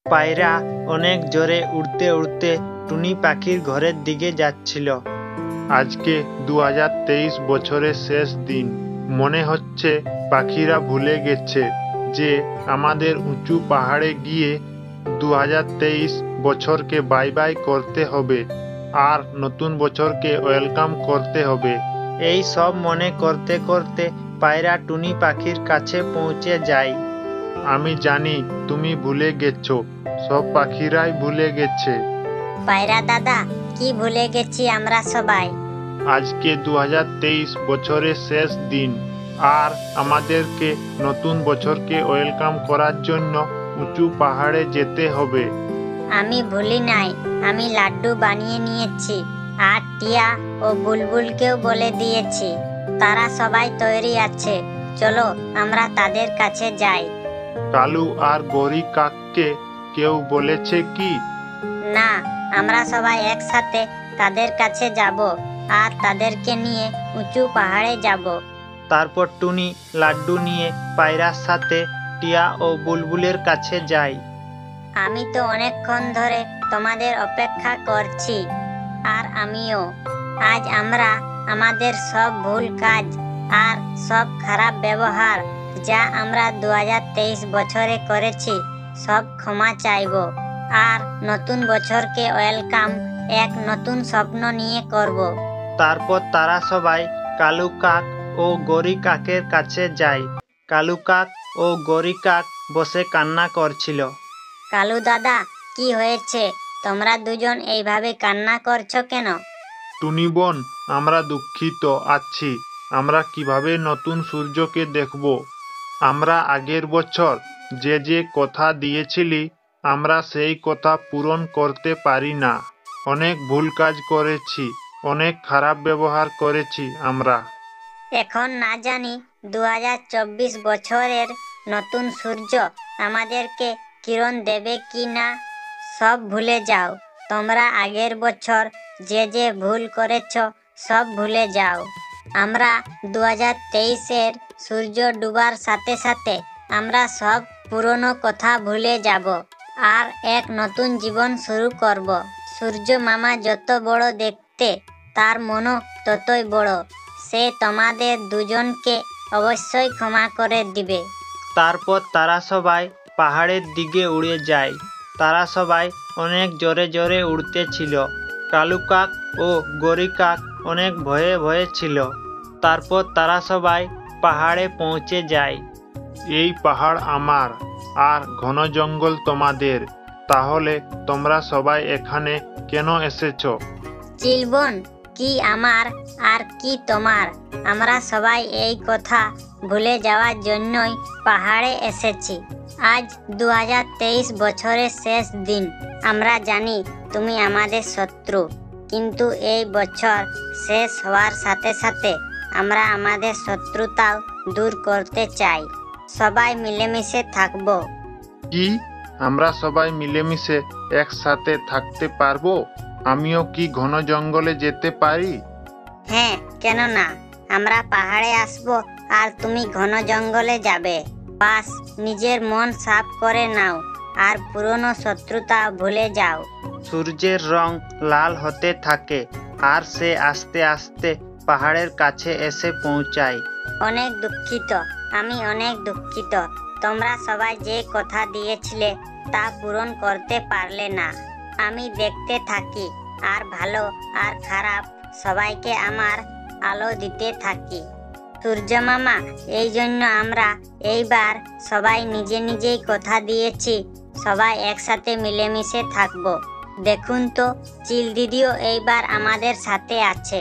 পায়রা অনেক জোরে উড়তে উড়তে টুনি পাখির ঘরের দিকে যাচ্ছিল। আজকে 2023 বছরের শেষ দিন। মনে হচ্ছে পাখিরা ভুলে গেছে যে আমাদের উঁচু পাহাড়ে গিয়ে 2023 বছরকে বাই বাই করতে হবে আর নতুন বছরকে ওয়েলকাম করতে হবে। এই সব মনে করতে করতে পায়রা টুনি পাখির কাছে পৌঁছে যায়। আমি জানি তুমি ভুলে গেছো, সব পাখিরাই ভুলে গেছে। পায়রা দাদা, কি ভুলে গেছি আমরা সবাই? আজকে 2023 বছরের শেষ দিন আর আমাদেরকে নতুন বছরকে ওয়েলকাম করার জন্য উঁচু পাহাড়ে যেতে হবে। আমি ভুলি নাই, আমি লাড্ডু বানিয়ে নিয়েছি আর টিয়া ও বুলবুলকেও বলে দিয়েছি। তারা সবাই তৈরি আছে, চলো আমরা তাদের কাছে যাই। কালু আর গৌরী কাককে কেউ বলেছে কি? না, আমরা সবাই একসাথে তাদের কাছে যাব আর তাদেরকে নিয়ে উঁচু পাহাড়ে যাব। তারপর টুনি লাড্ডু নিয়ে পায়রার সাথে টিয়া ও বুলবুলের কাছে যায়। আমি তো অনেকক্ষণ ধরে তোমাদের অপেক্ষা করছি আর আমিও। আজ আমরা আমাদের সব ভুল কাজ আর সব খারাপ ব্যবহার যা আমরা 2023 বছরে করেছি সব ক্ষমা চাইব আর নতুন বছরকে ওয়েলকাম এক নতুন স্বপ্ন নিয়ে করব। তারপর তারা সবাই কালু কাক ও গৌরী কাকের কাছে যায়। কালু কাক ও গৌরী কাক বসে কান্না করছিল। কালু দাদা, কি হয়েছে? তোমরা দুজন এইভাবে কান্না করছো কেন? টুনি বোন, আমরা দুঃখিত আছি। আমরা কিভাবে নতুন সূর্যকে দেখব? আমরা আগের বছর যে যে কথা দিয়েছিলি আমরা সেই কথা পূরণ করতে পারি না। অনেক ভুল কাজ করেছি, অনেক খারাপ ব্যবহার করেছি আমরা। এখন না জানি 2024 বছরের নতুন সূর্য আমাদেরকে কিরণ দেবে কি না। সব ভুলে যাও। তোমরা আগের বছর যে যে ভুল করেছ সব ভুলে যাও। আমরা 2023-এর সূর্য ডুবার সাথে সাথে আমরা সব পুরনো কথা ভুলে যাব আর এক নতুন জীবন শুরু করব। সূর্য মামা যত বড় দেখতে, তার মনও ততই বড়। সে তোমাদের দুজনকে অবশ্যই ক্ষমা করে দিবে। তারপর তারা সবাই পাহাড়ের দিকে উড়ে যায়। তারা সবাই অনেক জোরে জোরে উড়তেছিল। কালু কাক ও গৌরী কাক অনেক ভয়ে ভয়ে ছিল। তারপর তারা সবাই পাহাড়ে পৌঁছে যায়। এই পাহাড় আমার আর ঘন জঙ্গল তোমাদের, তাহলে তোমরা সবাই এখানে কেন এসেছো? চিলবন, কি আমার আর কি তোমার? আমরা সবাই এই কথা ভুলে যাওয়ার জন্যই পাহাড়ে এসেছি। আজ 2023 বছরের শেষ দিন। আমরা জানি তুমি আমাদের শত্রু, কিন্তু এই বছর শেষ হওয়ার সাথে সাথে আমরা আমাদের শত্রুতাও দূর করতে চাই। সবাই মিলেমিশে থাকবো। কি আমরা সবাই মিলেমিশে একসাথে থাকতে পারবো? আমিও কি ঘন জঙ্গলে যেতে পারি? হ্যাঁ, কেন না? আমরা পাহাড়ে আসবো আর তুমি ঘন জঙ্গলে যাবে। বাস নিজের মন সাফ করে নাও আর পুরনো শত্রুতা ভুলে যাও। সূর্যের রং লাল হতে থাকে আর সে আস্তে আস্তে পাহাড়ের কাছে এসে পৌঁছায়। অনেক দুঃখিত, আমি অনেক দুঃখিত। তোমরা সবাই যে কথা দিয়েছিলে তা পূরণ করতে পারলে না। আমি দেখতে থাকি আর ভালো আর খারাপ সবাইকে আমার আলো দিতে থাকি। সূর্য মামা, এই জন্য আমরা এইবার সবাই নিজে নিজেই কথা দিয়েছি সবাই একসাথে মিলেমিশে থাকবো। দেখুন তো, চিল দিদিও এইবার আমাদের সাথে আছে।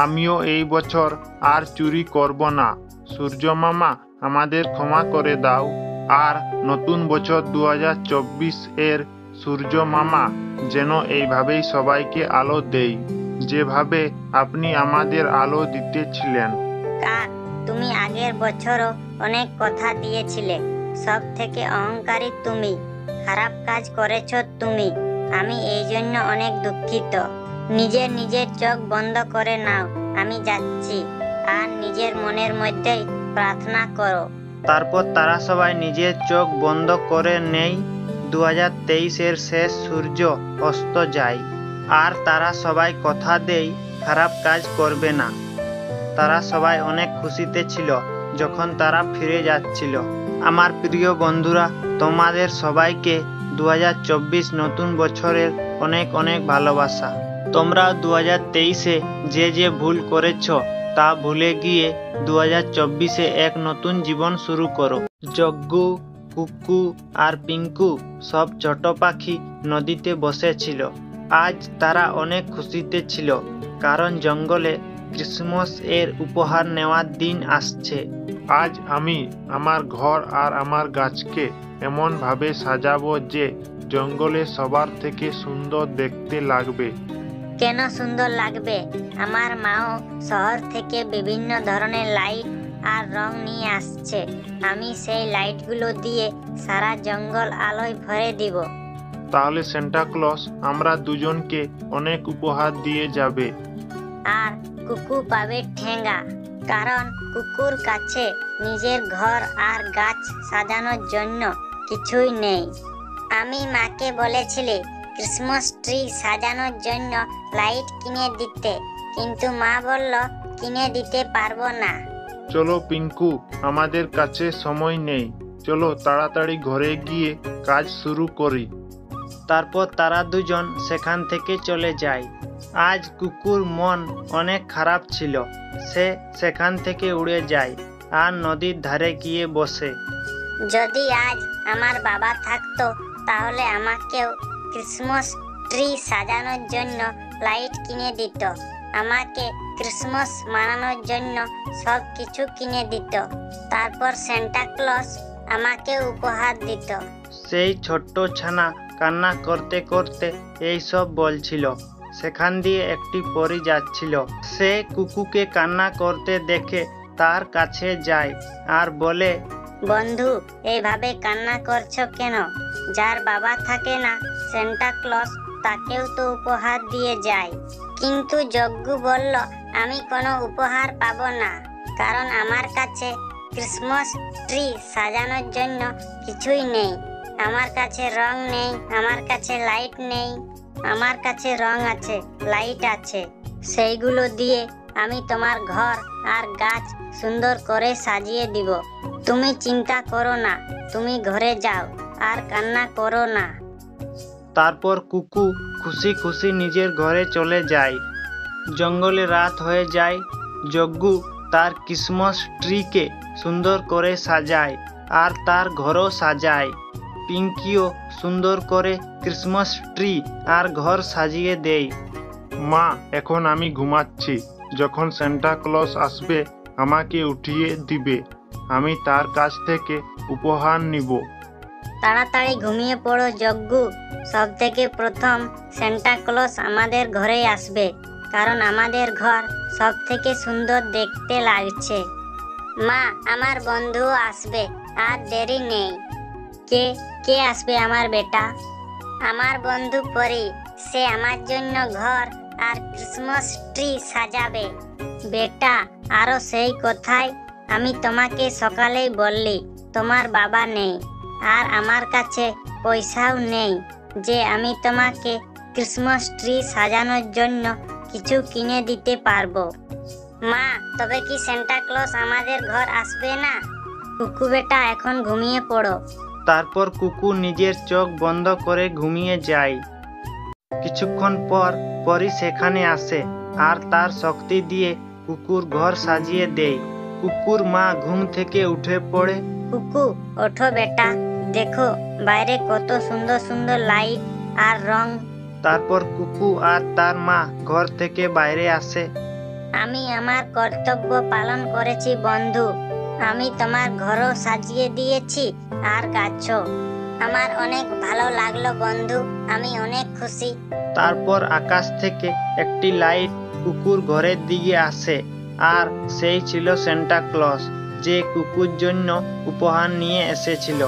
আমিও এই বছর আর চুরি করব না। সূর্য মামা, আমাদের ক্ষমা করে দাও। আর নতুন বছর 2024 এর সূর্য মামা যেন এইভাবেই সবাইকে আলো দেই, যেভাবে আপনি আমাদের আলো দিতেছিলেন। কাক, তুমি আগের বছরও অনেক কথা দিয়েছিলে। সব থেকে অহংকারী তুমি। খারাপ কাজ করেছো তুমি। আমি এই জন্য অনেক দুঃখিত। নিজের চোখ বন্ধ করে নাও আমি যাচ্ছি, আর নিজের মনের মধ্যেই প্রার্থনা করো। তারপর তারা সবাই নিজের চোখ বন্ধ করে নেয়। 2023-এর শেষ সূর্য অস্ত যায়, আর তারা সবাই কথা দেয় খারাপ কাজ করবে না। তারা সবাই অনেক খুশিতে ছিল যখন তারা ফিরে যাচ্ছিল। আমার প্রিয় বন্ধুরা, তোমাদের সবাইকে 2024 নতুন বছরের অনেক অনেক ভালোবাসা। তোমরা 2023-এ যে ভুল করেছ তা ভুলে গিয়ে 2024-এ এক নতুন জীবন শুরু করো। যজ্ঞু, কুকু আর পিঙ্কু সব ছোট পাখি নদীতে বসেছিল। আজ তারা অনেক খুশিতে ছিল, কারণ জঙ্গলে ক্রিসমাস এর উপহার নেওয়ার দিন আসছে। আজ আমি আমার ঘর আর আমার গাছকে এমন ভাবে সাজাবো যে জঙ্গলে সবার থেকে সুন্দর দেখতে লাগবে। কেন সুন্দর লাগবে? আমার মাও শহর থেকে বিভিন্ন ধরনের লাইট আর রং নিয়ে আসছে। আমি সেই লাইটগুলো দিয়ে সারা জঙ্গল আলোয় ভরে দিব। তাহলে সেন্টা ক্লজ আমরা দুজনকে অনেক উপহার দিয়ে যাবে। আর কুকু পাবে ঠেঙ্গা, কারণ কুকুর কাছে নিজের ঘর আর গাছ সাজানোর জন্য কিছুই নেই। আমি মাকে বলেছিলি ক্রিসমাস ট্রি সাজানোর জন্য লাইট কিনে দিতে, কিন্তু মা বলল কিনে দিতে পারবো না। চলো পিঙ্কু, আমাদের কাছে সময় নেই, চলো তাড়াতাড়ি ঘরে গিয়ে কাজ শুরু করি। তারপর তারা দুজন সেখান থেকে চলে যায়। আজ কুকুর মন অনেক খারাপ ছিল। সে সেখান থেকে উড়ে যায় আর নদীর ধারে গিয়ে বসে। যদি আজ আমার বাবা থাকতো তাহলে আমাকেও ক্রিসমাস ট্রি সাজানোর জন্য লাইট কিনে দিত, আমাকে ক্রিসমাস মানানোর জন্য সব কিছু কিনে দিত, তারপর সেন্টা ক্লজ আমাকে উপহার দিত। সেই ছোট্ট ছানা কান্না করতে করতে এই সব বলছিল। সেখান দিয়ে একটি পরী যাচ্ছিল। সে কুকুকে কান্না করতে দেখে তার কাছে যায় আর বলে, বন্ধু, এইভাবে কান্না করছো কেন? যার বাবা থাকে না সেন্টা ক্লজ তাকেও তো উপহার দিয়ে যায়। কিন্তু যজ্ঞ বলল, আমি কোনো উপহার পাবো না, কারণ আমার কাছে ক্রিসমাস ট্রি সাজানোর জন্য কিছুই নেই। আমার কাছে রং নেই, আমার কাছে লাইট নেই। আমার কাছে রং আছে, লাইট আছে, সেইগুলো দিয়ে আমি তোমার ঘর আর গাছ সুন্দর করে সাজিয়ে দিব। তুমি চিন্তা করো না, তুমি ঘরে যাও আর কান্না করো না। তারপর কুকু খুশি খুশি নিজের ঘরে চলে যায়। জঙ্গলে রাত হয়ে যায়। যজ্ঞ তার ক্রিসমাস ট্রিকে সুন্দর করে সাজায় আর তার ঘরও সাজায়। পিঙ্কিও সুন্দর করে ক্রিসমাস ট্রি আর ঘর সাজিয়ে দেয়। মা, এখন আমি ঘুমাচ্ছি। যখন সেন্টা ক্লজ আসবে আমাকে উঠিয়ে দিবে, আমি তার কাছ থেকে উপহার নিব। তাড়াতাড়ি ঘুমিয়ে পড়ো যজ্ঞ। সব থেকে প্রথম সেন্টা ক্লজ আমাদের ঘরে আসবে, কারণ আমাদের ঘর সব থেকে সুন্দর দেখতে লাগছে। মা, আমার বন্ধু আসবে, আর দেরি নেই। কে কে আসবে আমার বেটা? আমার বন্ধু পরি। সে আমার জন্য ঘর আর ক্রিসমাস ট্রি সাজাবে। বেটা, আরো সেই কথাই আমি তোমাকে সকালেই বললি, তোমার বাবা নেই আর আমার কাছে পয়সাও নেই যে আমি তোমাকে ক্রিসমাস ট্রি সাজানোর জন্য কিছু কিনে দিতে পারবো। মা, তবে কি সেন্টা ক্লজ আমাদের ঘর আসবে না? কুকু বেটা, এখন ঘুমিয়ে পড়ো। তারপর কুকু নিজের চোখ বন্ধ করে ঘুমিয়ে যায়। কিছুক্ষণ পর পরি সেখানে আসে আর তার শক্তি দিয়ে কুকুর ঘর সাজিয়ে দেয়। কুকুর মা ঘুম থেকে উঠে পড়ে। কুকু, ওঠো বেটা, দেখো বাইরে কত সুন্দর সুন্দর লাইট আর রং। তারপর কুকু আর তার মা ঘর থেকে বাইরে আসে। আমি আমার কর্তব্য পালন করেছি বন্ধু। আমি তোমার ঘরও সাজিয়ে দিয়েছি আর গাছও। আমার অনেক ভালো লাগলো বন্ধু, আমি অনেক খুশি। তারপর আকাশ থেকে একটি লাইট কুকুর ঘরের দিকে আসে, আর সেই ছিল সেন্টা ক্লজ, যে কুকুর জন্য উপহার নিয়ে এসেছিল।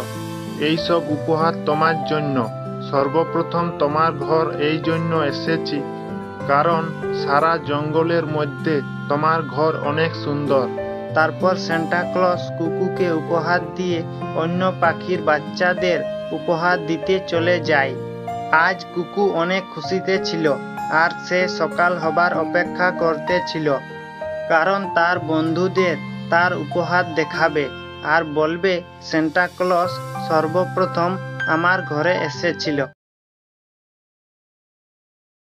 এই সব উপহার তোমার জন্য। সর্বপ্রথম তোমার ঘর এই জন্য এসেছি, কারণ সারা জঙ্গলের মধ্যে তোমার ঘর অনেক সুন্দর। তারপর সান্টা ক্লজ কুকুকে উপহার দিয়ে অন্য পাখির বাচ্চাদের উপহার দিতে চলে যায়। আজ কুকু অনেক খুশিতে ছিল আর সে সকাল হবার অপেক্ষা করতেছিল, কারণ তার বন্ধুদের তার উপহার দেখাবে আর বলবে সান্টা ক্লজ সর্বপ্রথম আমার ঘরে এসেছিল।